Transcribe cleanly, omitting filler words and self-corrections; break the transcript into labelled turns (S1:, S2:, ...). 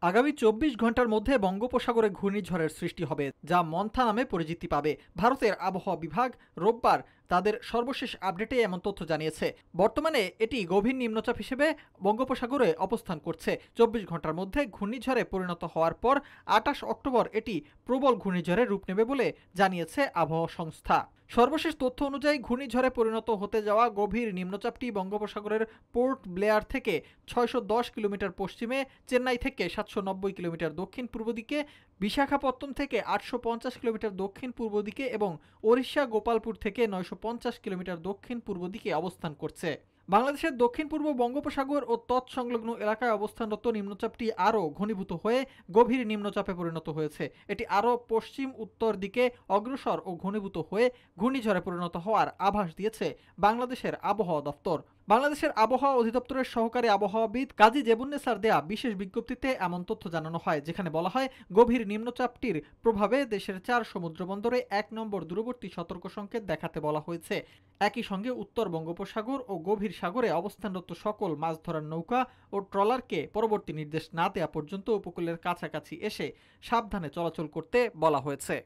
S1: আগামী ২৪ ঘন্টার মধ্যে বঙ্গোপসাগরে ঘূর্ণিঝড়ের সৃষ্টি হবে, যা মন্থা নামে পরিচিতি পাবে। ভারতের আবহাওয়া বিভাগ রোববার তাদের সর্বশেষ আপডেটে এমন তথ্য জানিয়েছে। বর্তমানে এটি গভীর নিম্নচাপ হিসেবে বঙ্গোপসাগরে অবস্থান করছে। ২৪ ঘন্টার মধ্যে ঘূর্ণিঝড়ে পরিণত হওয়ার পর ২৮ অক্টোবর এটি প্রবল ঘূর্ণিঝড়ে রূপ নেবে বলে জানিয়েছে আবহাওয়া সংস্থা। সর্বশেষ তথ্য অনুযায়ী ঘূর্ণিঝড়ে পরিণত হতে যাওয়া গভীর নিম্নচাপটি বঙ্গোপসাগরের পোর্ট ব্লেয়ার থেকে ৬১০ কিলোমিটার পশ্চিমে, চেন্নাই থেকে ৭৯০ কিলোমিটার দক্ষিণ পূর্ব দিকে, বিশাখাপত্তনম থেকে ৮৫০ কিলোমিটার দক্ষিণ পূর্ব দিকে এবং ওড়িশা গোপালপুর থেকে ৯৫০ কিলোমিটার দক্ষিণ পূর্ব দিকে অবস্থান করছে। বাংলাদেশের দক্ষিণ পূর্ব বঙ্গোপসাগর ও তৎসংলগ্ন এলাকায় অবস্থানরত নিম্নচাপটি আরও ঘনীভূত হয়ে গভীর নিম্নচাপে পরিণত হয়েছে। এটি আরও পশ্চিম উত্তর দিকে অগ্রসর ও ঘনীভূত হয়ে ঘূর্ণিঝড়ে পরিণত হওয়ার আভাস দিয়েছে বাংলাদেশের আবহাওয়া দফতর। বাংলাদেশের আবহাওয়া অধিদপ্তরের সহকারী আবহাওয়াবিদ কাজী জেবুন্নেসার দেয়া বিশেষ বিজ্ঞপ্তিতে এমন তথ্য জানানো হয়, যেখানে বলা হয়, গভীর নিম্নচাপটির প্রভাবে দেশের ৪ সমুদ্রবন্দরে ১ নম্বর দূরবর্তী সতর্ক সংকেত দেখাতে বলা হয়েছে। একই সঙ্গে উত্তর বঙ্গোপসাগর ও গভীর সাগরে অবস্থানরত সকল মাছ ধরার নৌকা ও ট্রলারকে পরবর্তী নির্দেশ না দেওয়া পর্যন্ত উপকূলের কাছাকাছি এসে সাবধানে চলাচল করতে বলা হয়েছে।